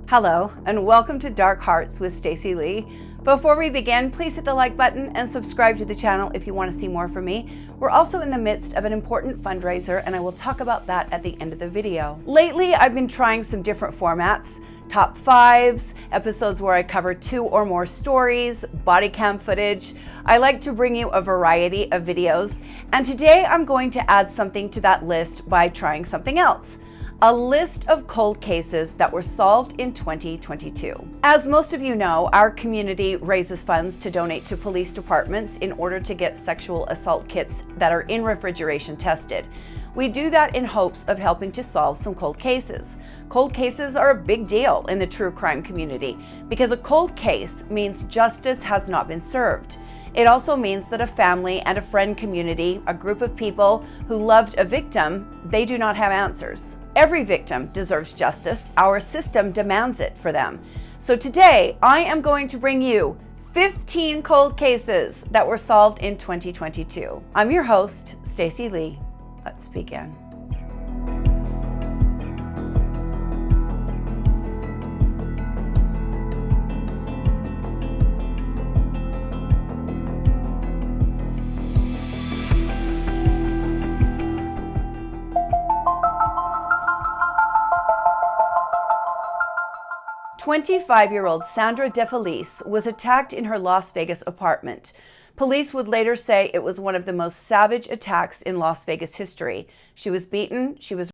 Hello, and welcome to Dark Hearts with Stacy Lee. Before we begin, please hit the like button and subscribe to the channel if you want to see more from me. We're also in the midst of an important fundraiser, and I will talk about that at the end of the video. Lately, I've been trying some different formats. Top fives, episodes where I cover 2 or more stories, body cam footage. I like to bring you a variety of videos, and today I'm going to add something to that list by trying something else. A list of cold cases that were solved in 2022. As most of you know, our community raises funds to donate to police departments in order to get sexual assault kits that are in refrigeration tested. We do that in hopes of helping to solve some cold cases. Cold cases are a big deal in the true crime community because a cold case means justice has not been served. It also means that a family and a friend community, a group of people who loved a victim, they do not have answers. Every victim deserves justice. Our system demands it for them. So today, I am going to bring you 15 cold cases that were solved in 2022. I'm your host, Stacy Lee. Let's begin. "25-year-old Sandra Defis was attacked in her Las Vegas apartment. Police would later say it was one of the most savage attacks in Las Vegas history. She was beaten, she was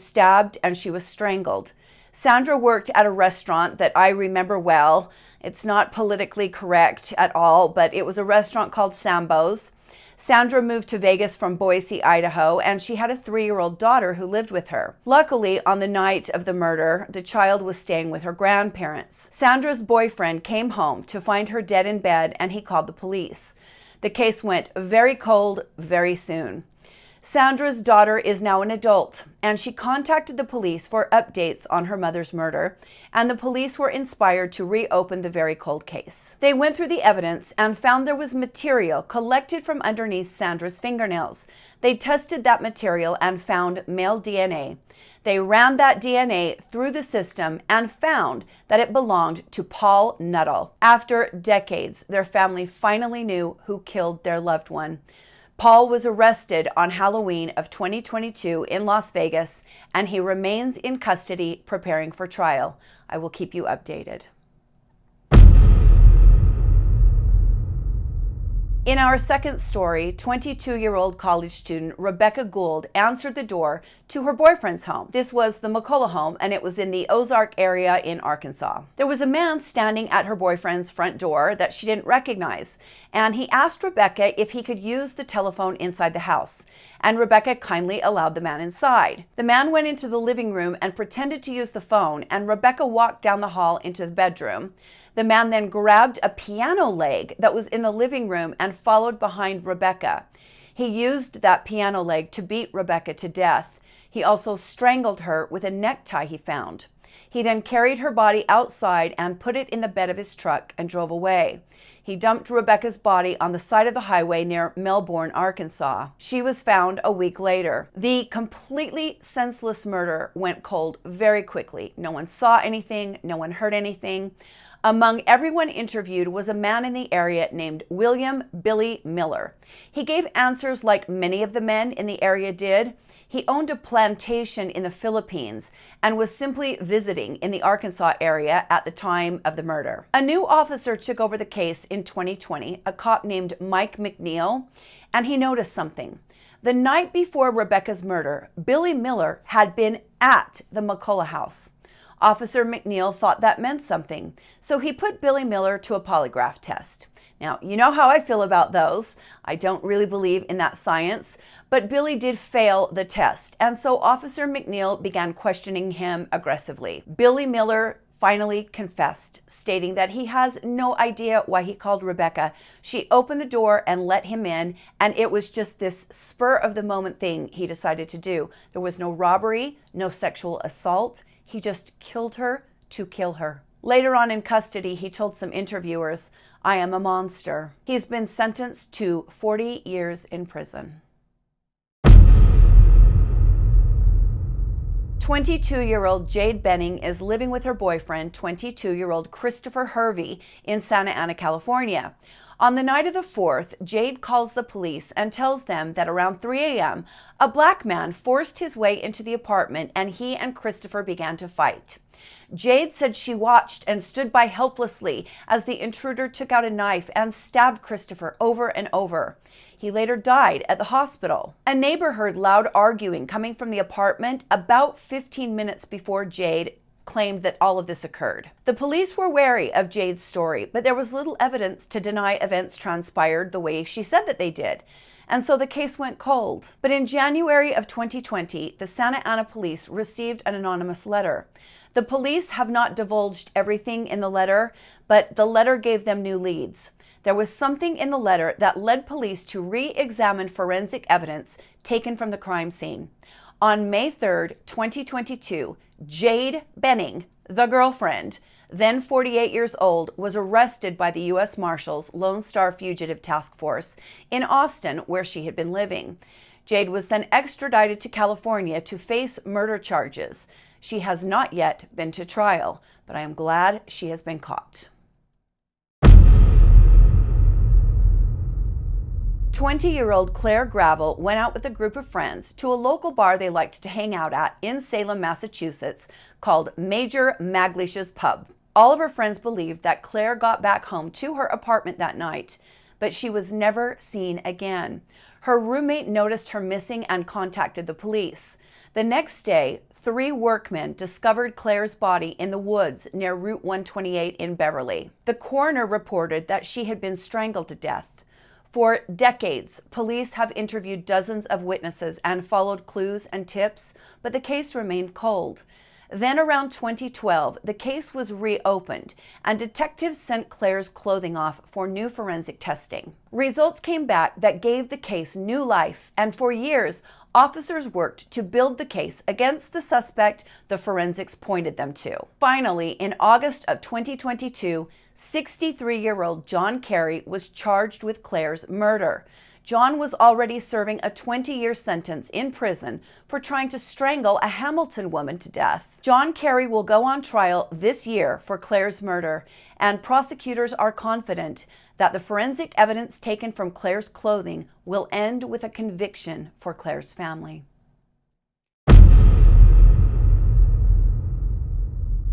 stabbed, and she was strangled. Sandra worked at a restaurant that I remember well. It's not politically correct at all, but it was a restaurant called Sambo's. Sandra moved to Vegas from Boise, Idaho, and she had a 3-year-old daughter who lived with her. Luckily, on the night of the murder, the child was staying with her grandparents. Sandra's boyfriend came home to find her dead in bed, and he called the police. The case went very cold very soon. Sandra's daughter is now an adult, and she contacted the police for updates on her mother's murder, and the police were inspired to reopen the very cold case. They went through the evidence and found there was material collected from underneath Sandra's fingernails. They tested that material and found male DNA. They ran that DNA through the system and found that it belonged to Paul Nuttall. After decades, their family finally knew who killed their loved one. Paul was arrested on Halloween of 2022 in Las Vegas, and he remains in custody preparing for trial. I will keep you updated. In our second story, 22-year-old college student Rebecca Gould answered the door to her boyfriend's home. This was the McCullough home, and it was in the Ozark area in Arkansas. There was a man standing at her boyfriend's front door that she didn't recognize, and he asked Rebecca if he could use the telephone inside the house, and Rebecca kindly allowed the man inside. The man went into the living room and pretended to use the phone, and Rebecca walked down the hall into the bedroom. The man then grabbed a piano leg that was in the living room and followed behind Rebecca. He used that piano leg to beat Rebecca to death. He also strangled her with a necktie he found. He then carried her body outside and put it in the bed of his truck and drove away. He dumped Rebecca's body on the side of the highway near Melbourne, Arkansas. She was found a week later. The completely senseless murder went cold very quickly. No one saw anything, no one heard anything. Among everyone interviewed was a man in the area named William Billy Miller. He gave answers like many of the men in the area did. He owned a plantation in the Philippines and was simply visiting in the Arkansas area at the time of the murder. A new officer took over the case in 2020, a cop named Mike McNeil, and he noticed something. The night before Rebecca's murder, Billy Miller had been at the McCullough house. Officer McNeil thought that meant something, so he put Billy Miller to a polygraph test. Now, you know how I feel about those. I don't really believe in that science, but Billy did fail the test, and so Officer McNeil began questioning him aggressively. Billy Miller finally confessed, stating that he has no idea why he called Rebecca. She opened the door and let him in, and it was just this spur-of-the-moment thing he decided to do. There was no robbery, no sexual assault. He just killed her to kill her. Later on in custody, he told some interviewers, "I am a monster." He's been sentenced to 40 years in prison. 22-year-old Jade Benning is living with her boyfriend, 22-year-old Christopher Hervey, in Santa Ana, California. On the night of the 4th, Jade calls the police and tells them that around 3 a.m., a black man forced his way into the apartment and he and Christopher began to fight. Jade said she watched and stood by helplessly as the intruder took out a knife and stabbed Christopher over and over. He later died at the hospital. A neighbor heard loud arguing coming from the apartment about 15 minutes before Jade claimed that all of this occurred. The police were wary of Jade's story, but there was little evidence to deny events transpired the way she said that they did. And so the case went cold. But in January of 2020, the Santa Ana police received an anonymous letter. The police have not divulged everything in the letter, but the letter gave them new leads. There was something in the letter that led police to re-examine forensic evidence taken from the crime scene. On May 3rd, 2022, Jade Benning, the girlfriend, then 48 years old, was arrested by the U.S. Marshals Lone Star Fugitive Task Force in Austin, where she had been living. Jade was then extradited to California to face murder charges. She has not yet been to trial, but I am glad she has been caught. 20-year-old Claire Gravel went out with a group of friends to a local bar they liked to hang out at in Salem, Massachusetts, called Major Maglish's Pub. All of her friends believed that Claire got back home to her apartment that night, but she was never seen again. Her roommate noticed her missing and contacted the police. The next day, 3 workmen discovered Claire's body in the woods near Route 128 in Beverly. The coroner reported that she had been strangled to death. For decades, police have interviewed dozens of witnesses and followed clues and tips, but the case remained cold. Then around 2012, the case was reopened and detectives sent Claire's clothing off for new forensic testing. Results came back that gave the case new life, and for years, officers worked to build the case against the suspect the forensics pointed them to. Finally, in August of 2022, 63-year-old John Carey was charged with Claire's murder. John was already serving a 20-year sentence in prison for trying to strangle a Hamilton woman to death. John Carey will go on trial this year for Claire's murder, and prosecutors are confident that the forensic evidence taken from Claire's clothing will end with a conviction for Claire's family.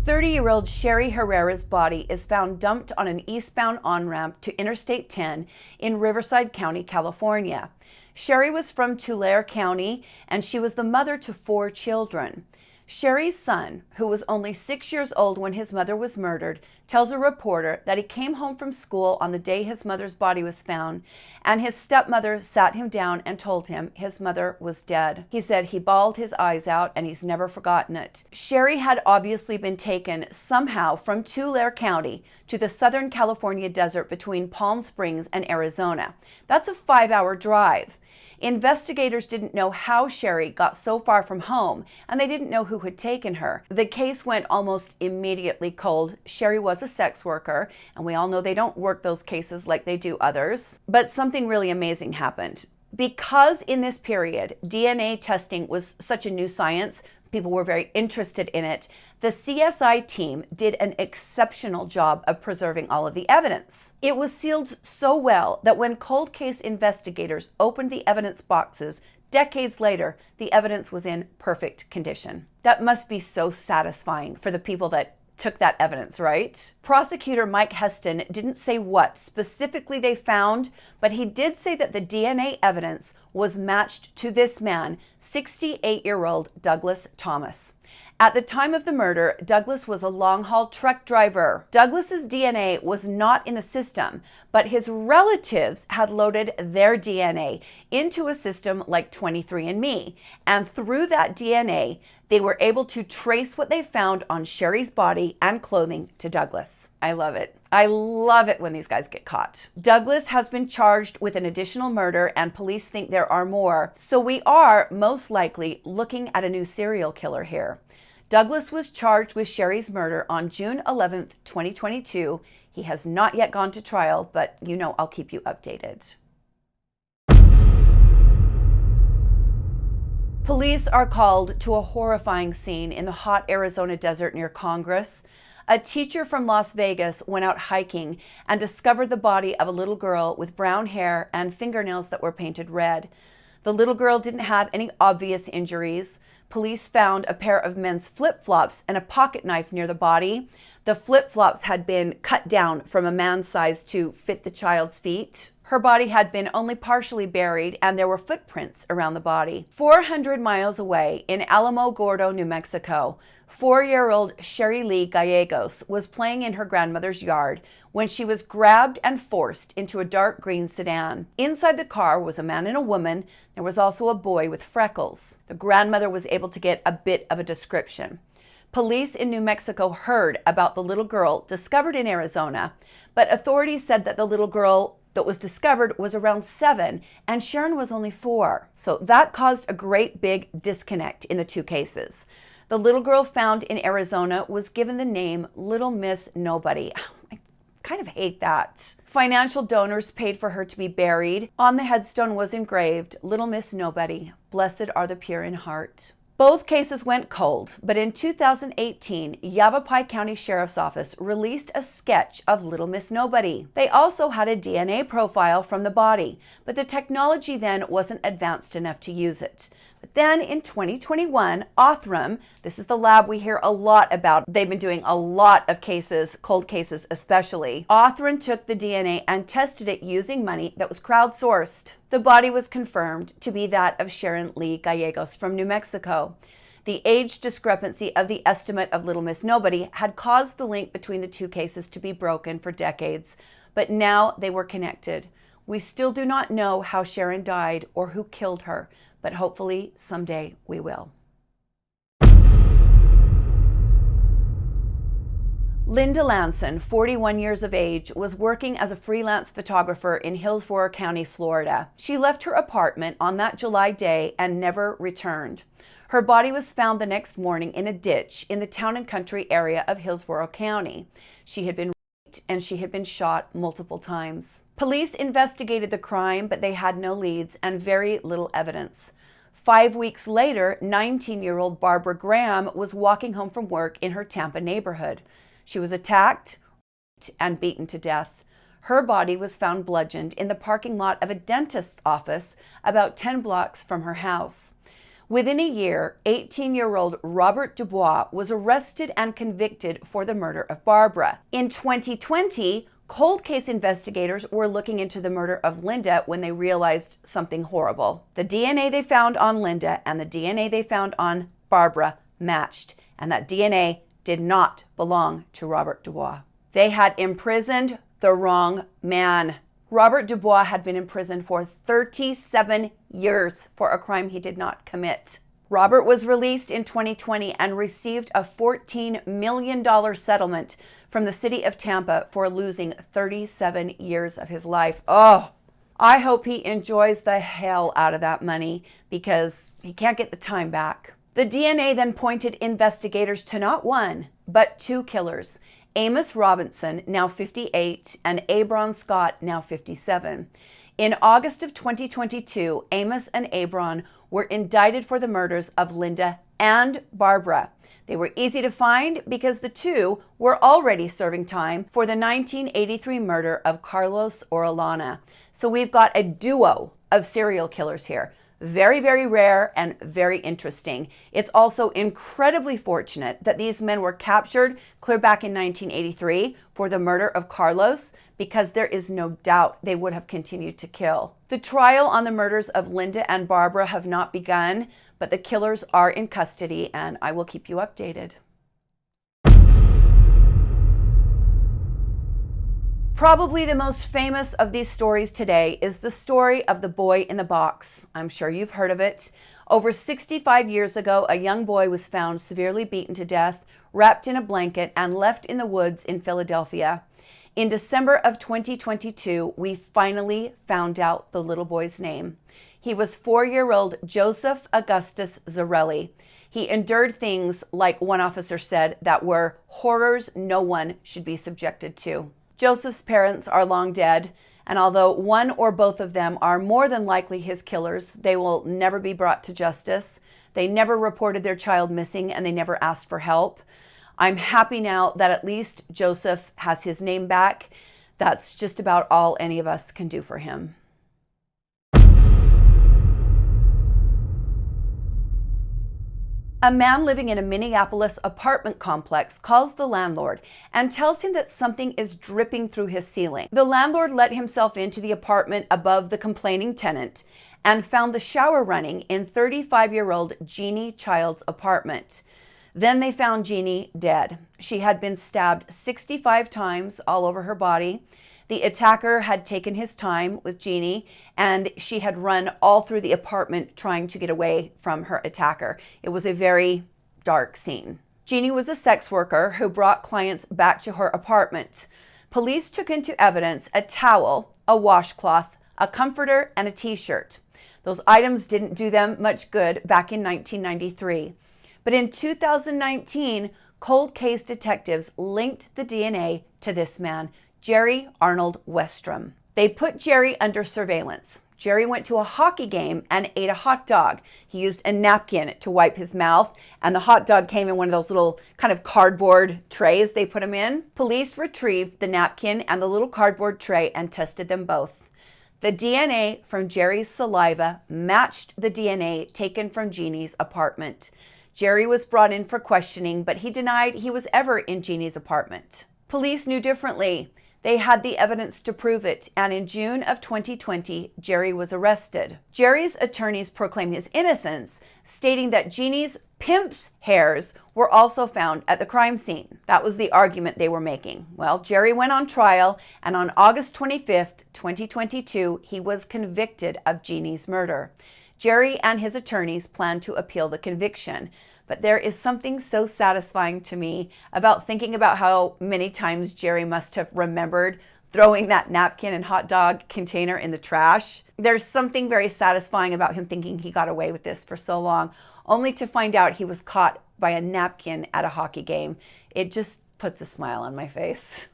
30-year-old Sherri Herrera's body is found dumped on an eastbound on-ramp to Interstate 10 in Riverside County, California. Sherri was from Tulare County, and she was the mother to 4 children. Sherri's son, who was only 6 years old when his mother was murdered, tells a reporter that he came home from school on the day his mother's body was found, and his stepmother sat him down and told him his mother was dead. He said he bawled his eyes out and he's never forgotten it. Sherri had obviously been taken somehow from Tulare County to the Southern California desert between Palm Springs and Arizona. That's a 5-hour drive. Investigators didn't know how Sherri got so far from home, and they didn't know who had taken her. The case went almost immediately cold. Sherri was a sex worker, and we all know they don't work those cases like they do others. But something really amazing happened. Because in this period, DNA testing was such a new science, people were very interested in it, the CSI team did an exceptional job of preserving all of the evidence. It was sealed so well that when cold case investigators opened the evidence boxes decades later, the evidence was in perfect condition. That must be so satisfying for the people that took that evidence, right? Prosecutor Mike Heston didn't say what specifically they found, but he did say that the DNA evidence was matched to this man, 68-year-old Douglas Thomas. At the time of the murder, Douglas was a long-haul truck driver. Douglas's DNA was not in the system, but his relatives had loaded their DNA into a system like 23andMe, and through that DNA, they were able to trace what they found on Sherri's body and clothing to Douglas. I love it. I love it when these guys get caught. Douglas has been charged with an additional murder, and police think there are more. So we are most likely looking at a new serial killer here. Douglas was charged with Sherri's murder on June 11th, 2022. He has not yet gone to trial, but you know I'll keep you updated. Police are called to a horrifying scene in the hot Arizona desert near Congress. A teacher from Las Vegas went out hiking and discovered the body of a little girl with brown hair and fingernails that were painted red. The little girl didn't have any obvious injuries. Police found a pair of men's flip-flops and a pocket knife near the body. The flip-flops had been cut down from a man's size to fit the child's feet. Her body had been only partially buried, and there were footprints around the body. 400 miles away in Alamo Gordo, New Mexico, 4-year-old Sherri Lee Gallegos was playing in her grandmother's yard when she was grabbed and forced into a dark green sedan. Inside the car was a man and a woman. There was also a boy with freckles. The grandmother was able to get a bit of a description. Police in New Mexico heard about the little girl discovered in Arizona, but authorities said that the little girl that was discovered was around 7 and Sharon was only 4. So that caused a great big disconnect in the two cases. The little girl found in Arizona was given the name Little Miss Nobody. I kind of hate that. Financial donors paid for her to be buried. On the headstone was engraved, Little Miss Nobody, blessed are the pure in heart. Both cases went cold, but in 2018, Yavapai County Sheriff's Office released a sketch of Little Miss Nobody. They also had a DNA profile from the body, but the technology then wasn't advanced enough to use it. But then in 2021, Othram, this is the lab we hear a lot about. They've been doing a lot of cases, cold cases especially. Othram took the DNA and tested it using money that was crowdsourced. The body was confirmed to be that of Sharon Lee Gallegos from New Mexico. The age discrepancy of the estimate of Little Miss Nobody had caused the link between the two cases to be broken for decades, but now they were connected. We still do not know how Sharon died or who killed her, but hopefully someday we will. Linda Lansen, 41 years of age, was working as a freelance photographer in Hillsborough County, Florida. She left her apartment on that July day and never returned. Her body was found the next morning in a ditch in the Town and Country area of Hillsborough County. She had been raped and she had been shot multiple times. Police investigated the crime, but they had no leads and very little evidence. 5 weeks later, 19-year-old Barbara Graham was walking home from work in her Tampa neighborhood. She was attacked and beaten to death. Her body was found bludgeoned in the parking lot of a dentist's office about 10 blocks from her house. Within a year, 18-year-old Robert Dubois was arrested and convicted for the murder of Barbara. In 2020, cold case investigators were looking into the murder of Linda when they realized something horrible. The DNA they found on Linda and the DNA they found on Barbara matched, and that DNA did not belong to Robert Dubois. They had imprisoned the wrong man. Robert Dubois had been imprisoned for 37 years for a crime he did not commit. Robert was released in 2020 and received a $14 million settlement from the city of Tampa for losing 37 years of his life. Oh, I hope he enjoys the hell out of that money because he can't get the time back. The DNA then pointed investigators to not one, but 2 killers. Amos Robinson, now 58, and Abron Scott, now 57. In August of 2022, Amos and Abron were indicted for the murders of Linda and Barbara. They were easy to find because the two were already serving time for the 1983 murder of Carlos Orellana. So we've got a duo of serial killers here. Very, very rare and very interesting. It's also incredibly fortunate that these men were captured clear back in 1983 for the murder of Carlos, because there is no doubt they would have continued to kill. The trial on the murders of Linda and Barbara have not begun, but the killers are in custody, and I will keep you updated. Probably the most famous of these stories today is the story of the boy in the box. I'm sure you've heard of it. Over 65 years ago, a young boy was found severely beaten to death, wrapped in a blanket, and left in the woods in Philadelphia. In December of 2022, we finally found out the little boy's name. He was 4-year-old Joseph Augustus Zarelli. He endured things, like one officer said, that were horrors no one should be subjected to. Joseph's parents are long dead, and although one or both of them are more than likely his killers, they will never be brought to justice. They never reported their child missing, and they never asked for help. I'm happy now that at least Joseph has his name back. That's just about all any of us can do for him. A man living in a Minneapolis apartment complex calls the landlord and tells him that something is dripping through his ceiling. The landlord let himself into the apartment above the complaining tenant and found the shower running in 35-year-old Jeanie Childs' apartment. Then they found Jeanie dead. She had been stabbed 65 times all over her body. The attacker had taken his time with Jeanie, and she had run all through the apartment trying to get away from her attacker. It was a very dark scene. Jeanie was a sex worker who brought clients back to her apartment. Police took into evidence a towel, a washcloth, a comforter, and a t-shirt. Those items didn't do them much good back in 1993. But in 2019, cold case detectives linked the DNA to this man, Jerry Arnold Westrom. They put Jerry under surveillance. Jerry went to a hockey game and ate a hot dog. He used a napkin to wipe his mouth, and the hot dog came in one of those little kind of cardboard trays they put him in. Police retrieved the napkin and the little cardboard tray and tested them both. The DNA from Jerry's saliva matched the DNA taken from Jeannie's apartment. Jerry was brought in for questioning, but he denied he was ever in Jeannie's apartment. Police knew differently. They had the evidence to prove it, and in June of 2020, Jerry was arrested. Jerry's attorneys proclaimed his innocence, stating that Jeannie's pimp's hairs were also found at the crime scene. That was the argument they were making. Well, Jerry went on trial, and on August 25th, 2022, he was convicted of Jeannie's murder. Jerry and his attorneys plan to appeal the conviction. But there is something so satisfying to me about thinking about how many times Jerry must have remembered throwing that napkin and hot dog container in the trash. There's something very satisfying about him thinking he got away with this for so long, only to find out he was caught by a napkin at a hockey game. It just puts a smile on my face.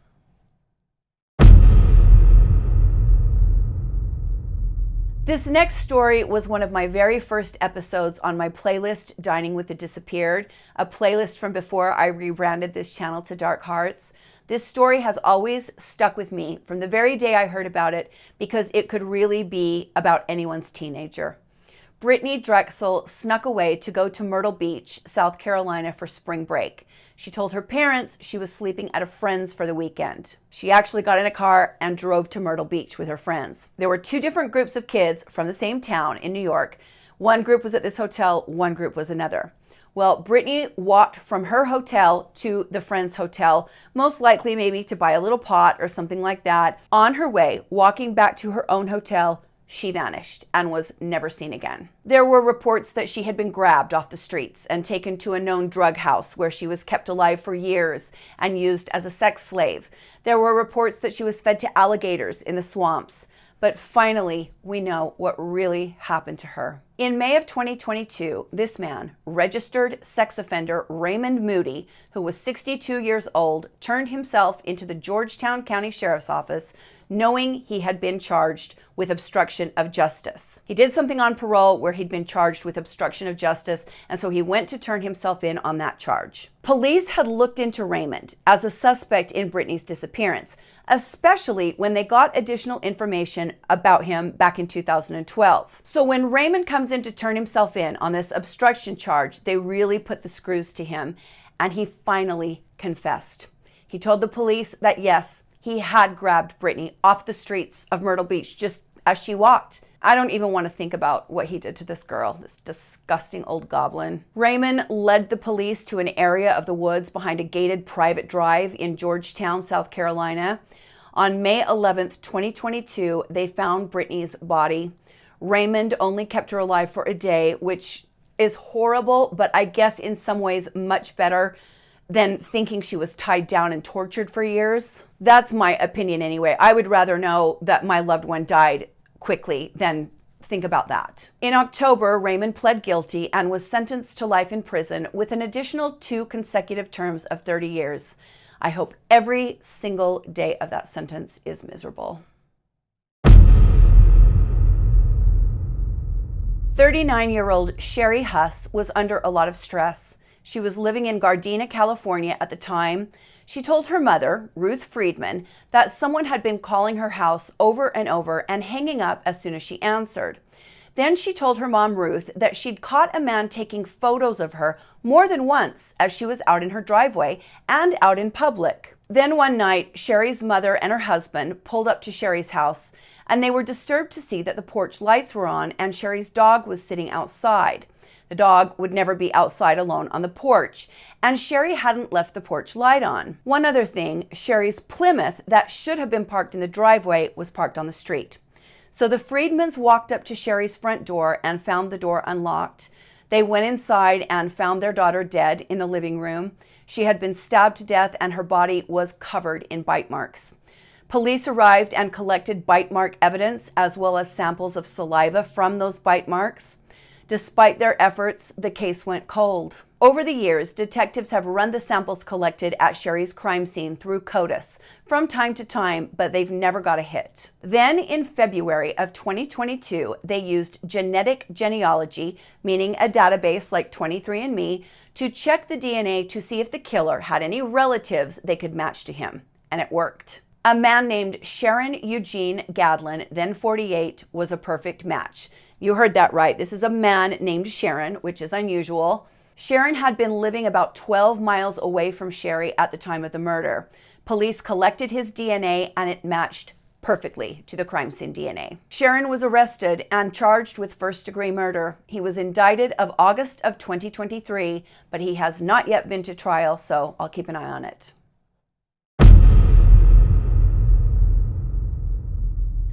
This next story was one of my very first episodes on my playlist, Dining with the Disappeared, a playlist from before I rebranded this channel to Dark Hearts. This story has always stuck with me from the very day I heard about it because it could really be about anyone's teenager. Brittney Drexel snuck away to go to Myrtle Beach, South Carolina for spring break. She told her parents she was sleeping at a friend's for the weekend. She actually got in a car and drove to Myrtle Beach with her friends. There were two different groups of kids from the same town in New York. One group was at this hotel, one group was another. Well, Brittney walked from her hotel to the friend's hotel, most likely maybe to buy a little pot or something like that. On her way, walking back to her own hotel, she vanished and was never seen again. There were reports that she had been grabbed off the streets and taken to a known drug house where she was kept alive for years and used as a sex slave. There were reports that she was fed to alligators in the swamps. But finally, we know what really happened to her. In May of 2022, this man, registered sex offender Raymond Moody, who was 62 years old, turned himself into the Georgetown County Sheriff's Office, knowing he had been charged with obstruction of justice. He did something on parole where he'd been charged with obstruction of justice, and so he went to turn himself in on that charge. Police had looked into Raymond as a suspect in Brittney's disappearance, especially when they got additional information about him back in 2012. So when Raymond comes in to turn himself in on this obstruction charge, they really put the screws to him, and he finally confessed. He told the police that yes, he had grabbed Brittney off the streets of Myrtle Beach just as she walked. I don't even want to think about what he did to this girl, this disgusting old goblin. Raymond led the police to an area of the woods behind a gated private drive in Georgetown, South Carolina. On May 11th, 2022, they found Brittney's body. Raymond only kept her alive for a day, which is horrible, but I guess in some ways much better than thinking she was tied down and tortured for years. That's my opinion anyway. I would rather know that my loved one died quickly than think about that. In October, Raymond pled guilty and was sentenced to life in prison with an additional 2 consecutive terms of 30 years. I hope every single day of that sentence is miserable. 39-year-old Sherri Huss was under a lot of stress. She was living in Gardena, California at the time. She told her mother, Ruth Friedman, that someone had been calling her house over and over and hanging up as soon as she answered. Then she told her mom, Ruth, that she'd caught a man taking photos of her more than once as she was out in her driveway and out in public. Then one night, Sherri's mother and her husband pulled up to Sherri's house, and they were disturbed to see that the porch lights were on and Sherri's dog was sitting outside. The dog would never be outside alone on the porch, and Sherri hadn't left the porch light on. One other thing, Sherri's Plymouth that should have been parked in the driveway was parked on the street. So the Friedmans walked up to Sherri's front door and found the door unlocked. They went inside and found their daughter dead in the living room. She had been stabbed to death and her body was covered in bite marks. Police arrived and collected bite mark evidence as well as samples of saliva from those bite marks. Despite their efforts, the case went cold. Over the years, detectives have run the samples collected at Sherri's crime scene through CODIS from time to time, but they've never got a hit. Then in February of 2022, they used genetic genealogy, meaning a database like 23andMe, to check the DNA to see if the killer had any relatives they could match to him. And it worked. A man named Sharon Eugene Gadlin, then 48, was a perfect match. You heard that right. This is a man named Sharon, which is unusual. Sharon had been living about 12 miles away from Sherri at the time of the murder. Police collected his DNA and it matched perfectly to the crime scene DNA. Sharon was arrested and charged with first-degree murder. He was indicted of August of 2023, but he has not yet been to trial, so I'll keep an eye on it.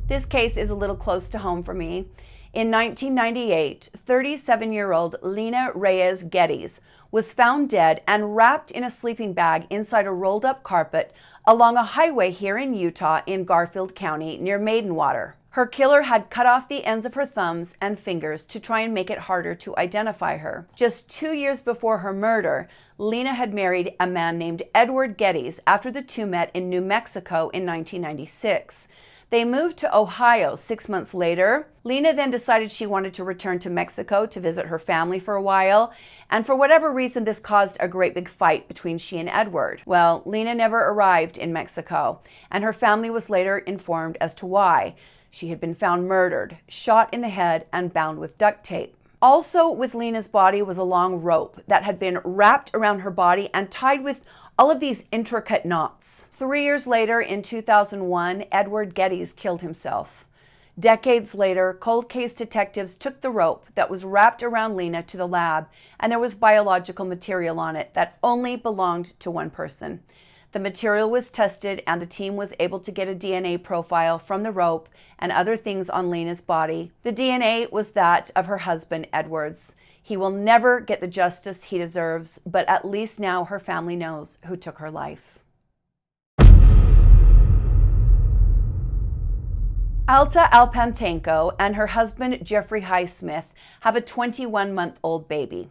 This case is a little close to home for me. In 1998, 37-year-old Lena Reyes Gettys was found dead and wrapped in a sleeping bag inside a rolled-up carpet along a highway here in Utah in Garfield County near Maidenwater. Her killer had cut off the ends of her thumbs and fingers to try and make it harder to identify her. Just 2 years before her murder, Lena had married a man named Edward Gettys after the two met in New Mexico in 1996. They moved to Ohio 6 months later. Lena then decided she wanted to return to Mexico to visit her family for a while, and for whatever reason, this caused a great big fight between she and Edward. Well, Lena never arrived in Mexico, and her family was later informed as to why. She had been found murdered, shot in the head, and bound with duct tape. Also with Lena's body was a long rope that had been wrapped around her body and tied with all of these intricate knots. 3 years later, in 2001, Edward Gettys killed himself. Decades later, cold case detectives took the rope that was wrapped around Lena to the lab, and there was biological material on it that only belonged to one person. The material was tested, and the team was able to get a DNA profile from the rope and other things on Lena's body. The DNA was that of her husband, Edward's. He will never get the justice he deserves, but at least now her family knows who took her life. Alta Alpantenko and her husband, Jeffrey Highsmith, have a 21-month-old baby.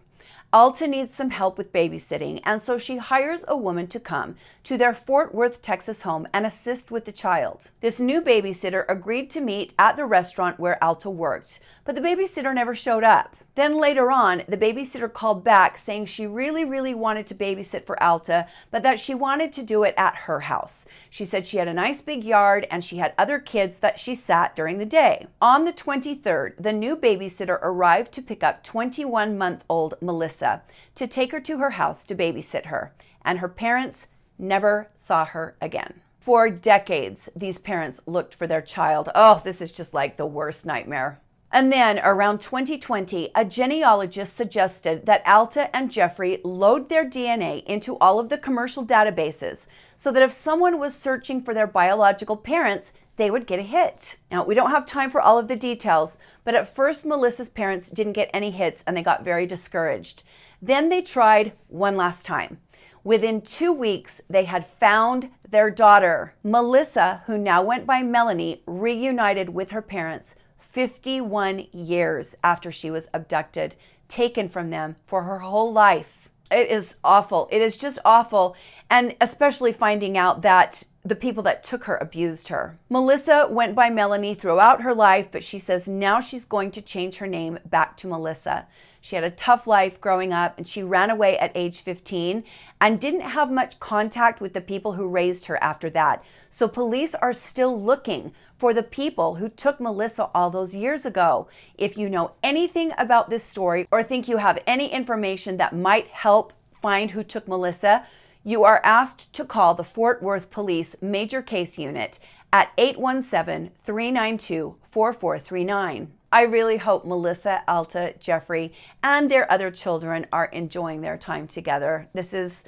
Alta needs some help with babysitting, and so she hires a woman to come to their Fort Worth, Texas home and assist with the child. This new babysitter agreed to meet at the restaurant where Alta worked, but the babysitter never showed up. Then later on, the babysitter called back saying she really wanted to babysit for Alta, but that she wanted to do it at her house. She said she had a nice big yard and she had other kids that she sat during the day. On the 23rd, the new babysitter arrived to pick up 21-month-old Melissa to take her to her house to babysit her, and her parents never saw her again. For decades, these parents looked for their child. Oh, this is just like the worst nightmare. And then around 2020, a genealogist suggested that Alta and Jeffrey load their DNA into all of the commercial databases so that if someone was searching for their biological parents, they would get a hit. Now, we don't have time for all of the details, but at first Melissa's parents didn't get any hits and they got very discouraged. Then they tried one last time. Within 2 weeks, they had found their daughter. Melissa, who now went by Melanie, reunited with her parents 51 years after she was abducted, taken from them for her whole life. It is awful. It is just awful. And especially finding out that the people that took her abused her. Melissa went by Melanie throughout her life, but she says now she's going to change her name back to Melissa. She had a tough life growing up, and she ran away at age 15 and didn't have much contact with the people who raised her after that. So police are still looking for the people who took Melissa all those years ago. If you know anything about this story or think you have any information that might help find who took Melissa, you are asked to call the Fort Worth Police Major Case Unit at 817-392-4439. I really hope Melissa, Alta, Jeffrey, and their other children are enjoying their time together. This is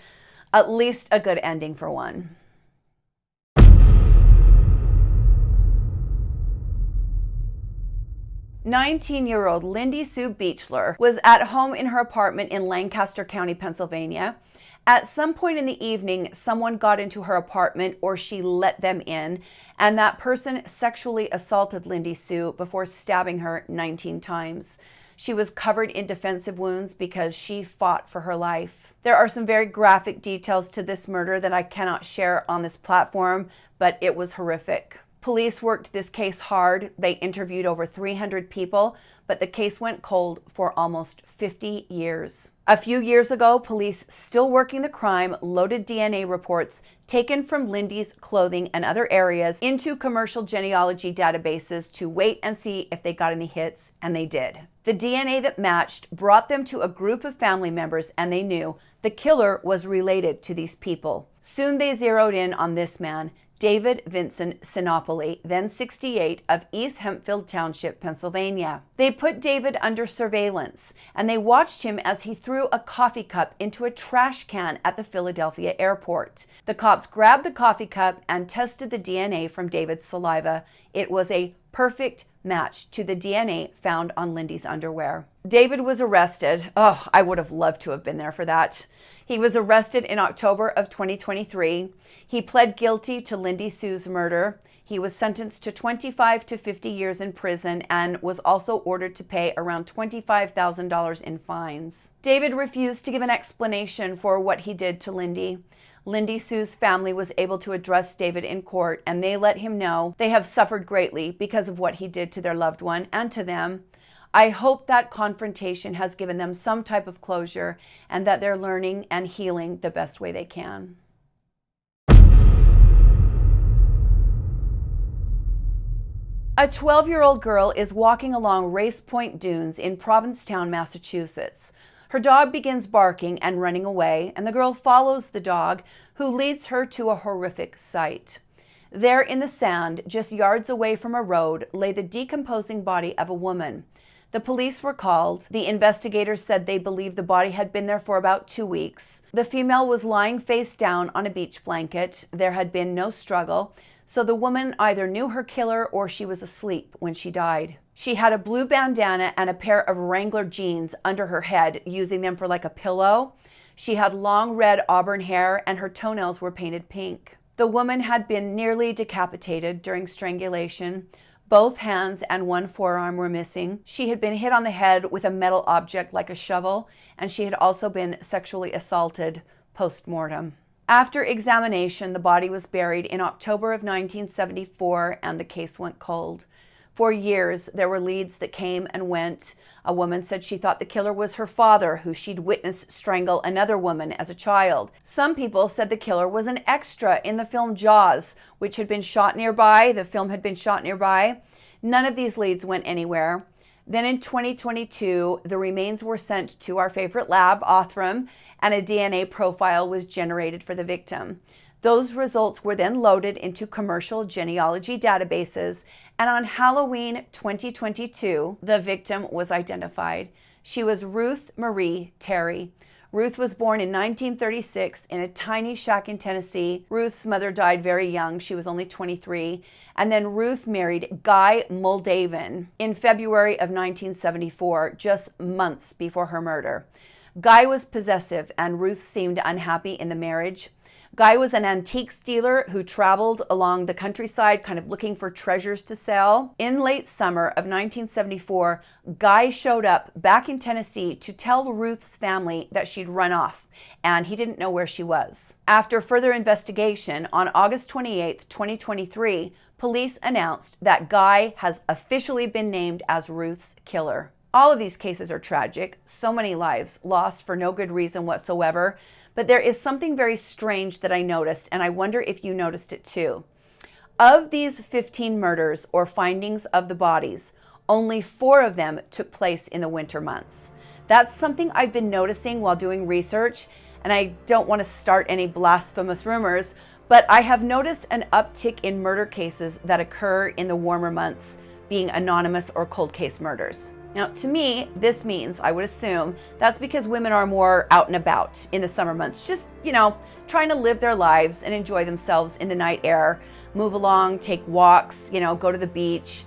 at least a good ending for one. "19-year-old Lindy Sue Biechler was at home in her apartment in Lancaster County, Pennsylvania. At some point in the evening, someone got into her apartment, or she let them in, and that person sexually assaulted Lindy Sue before stabbing her 19 times. She was covered in defensive wounds because she fought for her life. There are some very graphic details to this murder that I cannot share on this platform, but it was horrific. Police worked this case hard. They interviewed over 300 people, but the case went cold for almost 50 years. A few years ago, police still working the crime loaded DNA reports taken from Lindy's clothing and other areas into commercial genealogy databases to wait and see if they got any hits, and they did. The DNA that matched brought them to a group of family members, and they knew the killer was related to these people. Soon they zeroed in on this man, David Vincent Sinopoli, then 68, of East Hempfield Township, Pennsylvania. They put David under surveillance, and they watched him as he threw a coffee cup into a trash can at the Philadelphia airport. The cops grabbed the coffee cup and tested the DNA from David's saliva. It was a perfect match to the DNA found on Lindy's underwear. David was arrested. Oh, I would have loved to have been there for that. He was arrested in October of 2023. He pled guilty to Lindy Sue's murder. He was sentenced to 25 to 50 years in prison and was also ordered to pay around $25,000 in fines. David refused to give an explanation for what he did to Lindy. Lindy Sue's family was able to address David in court, and they let him know they have suffered greatly because of what he did to their loved one and to them. I hope that confrontation has given them some type of closure and that they're learning and healing the best way they can. A 12-year-old girl is walking along Race Point Dunes in Provincetown, Massachusetts. Her dog begins barking and running away, and the girl follows the dog, who leads her to a horrific sight. There in the sand, just yards away from a road, lay the decomposing body of a woman. The police were called. The investigators said they believed the body had been there for about 2 weeks. The female was lying face down on a beach blanket. There had been no struggle, so the woman either knew her killer or she was asleep when she died. She had a blue bandana and a pair of Wrangler jeans under her head, using them for like a pillow. She had long red auburn hair, and her toenails were painted pink. The woman had been nearly decapitated during strangulation. Both hands and one forearm were missing. She had been hit on the head with a metal object like a shovel, and she had also been sexually assaulted post-mortem. After examination, the body was buried in October of 1974, and the case went cold. For years, there were leads that came and went. A woman said she thought the killer was her father, who she'd witnessed strangle another woman as a child. Some people said the killer was an extra in the film Jaws, which had been shot nearby. The film had been shot nearby. None of these leads went anywhere. Then in 2022, the remains were sent to our favorite lab, Othram, and a DNA profile was generated for the victim. Those results were then loaded into commercial genealogy databases, and on Halloween 2022, the victim was identified. She was Ruth Marie Terry. Ruth was born in 1936 in a tiny shack in Tennessee. Ruth's mother died very young. She was only 23. And then Ruth married Guy Moldavan in February of 1974, just months before her murder. Guy was possessive, and Ruth seemed unhappy in the marriage. Guy was an antiques dealer who traveled along the countryside kind of looking for treasures to sell. In late summer of 1974, Guy showed up back in Tennessee to tell Ruth's family that she'd run off, and he didn't know where she was. After further investigation, on August 28, 2023, police announced that Guy has officially been named as Ruth's killer. All of these cases are tragic, so many lives lost for no good reason whatsoever, but there is something very strange that I noticed, and I wonder if you noticed it too. Of these 15 murders or findings of the bodies, only 4 of them took place in the winter months. That's something I've been noticing while doing research, and I don't want to start any blasphemous rumors, but I have noticed an uptick in murder cases that occur in the warmer months, being anonymous or cold case murders. Now, to me, this means, I would assume, that's because women are more out and about in the summer months, just, trying to live their lives and enjoy themselves in the night air, move along, take walks, go to the beach.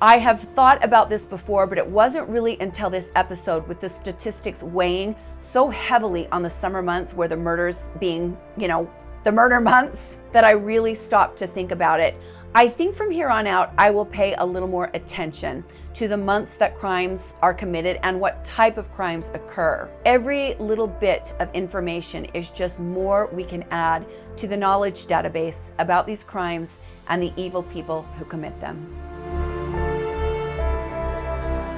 I have thought about this before, but it wasn't really until this episode with the statistics weighing so heavily on the summer months where the murders being, the murder months, that I really stopped to think about it. I think from here on out, I will pay a little more attention to the months that crimes are committed and what type of crimes occur. Every little bit of information is just more we can add to the knowledge database about these crimes and the evil people who commit them.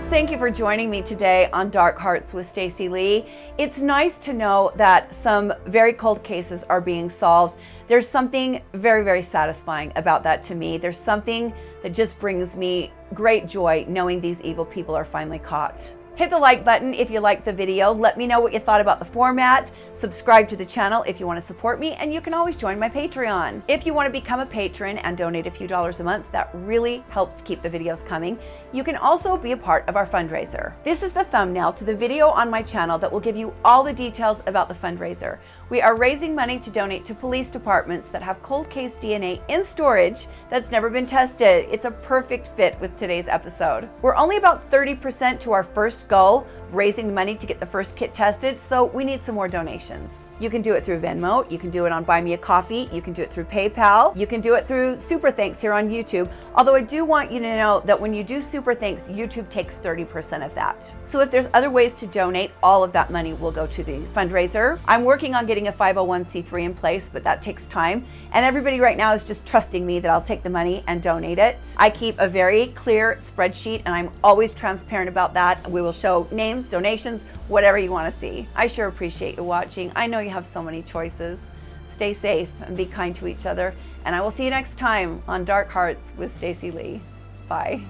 Thank you for joining me today on Dark Hearts with Stacy Lee. It's nice to know that some very cold cases are being solved. There's something very, very satisfying about that to me. There's something that just brings me great joy knowing these evil people are finally caught. Hit the like button if you liked the video. Let me know what you thought about the format. Subscribe to the channel if you want to support me, and you can always join my Patreon. If you want to become a patron and donate a few dollars a month, that really helps keep the videos coming. You can also be a part of our fundraiser. This is the thumbnail to the video on my channel that will give you all the details about the fundraiser. We are raising money to donate to police departments that have cold case DNA in storage that's never been tested. It's a perfect fit with today's episode. We're only about 30% to our first goal, raising the money to get the first kit tested, so we need some more donations. You can do it through Venmo, you can do it on Buy Me a Coffee, you can do it through PayPal, you can do it through Super Thanks here on YouTube, although I do want you to know that when you do Super Thanks, YouTube takes 30% of that. So if there's other ways to donate, all of that money will go to the fundraiser. I'm working on getting a 501c3 in place, but that takes time, and everybody right now is just trusting me that I'll take the money and donate it. I keep a very clear spreadsheet, and I'm always transparent about that. We will show names, donations, whatever you want to see. I sure appreciate you watching. I know you have so many choices. Stay safe and be kind to each other, and I will see you next time on Dark Hearts with Stacy Lee. Bye.